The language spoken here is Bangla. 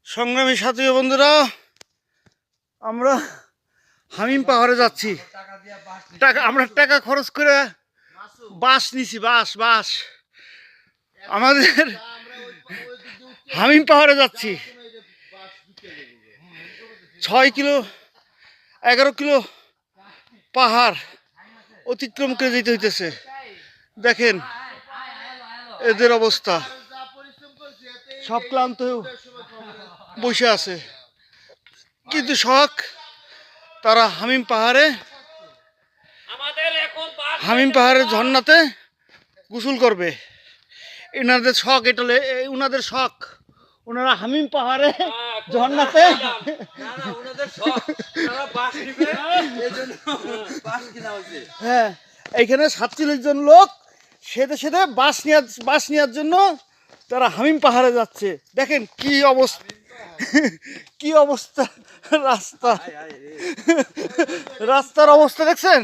সংগ্রামী সাথী বন্ধুরা, আমরা হামিম পাহাড়ে যাচ্ছি। আমরা টাকা খরচ করে বাস নিছি। বাস আমাদের হামিম পাহাড়ে যাচ্ছি। 6 কিলো 11 কিলো পাহাড় অতিক্রম করে যেতে হইতেছে। দেখেন এদের অবস্থা, সব ক্লান্ত বসে আছে, কিন্তু শখ তারা হামিম পাহাড়ের ঝর্ণাতে গোসল করবে। এনাদের শখ, এটা উনাদের শখ। ওনারা হামিম পাহাড়ে ঝর্ণাতে হ্যাঁ, এইখানে 47 জন লোক সেদে বাস নেওয়ার জন্য তারা হামিম পাহাড়ে যাচ্ছে। দেখেন কি অবস্থা, কি অবস্থা রাস্তার অবস্থা দেখছেন।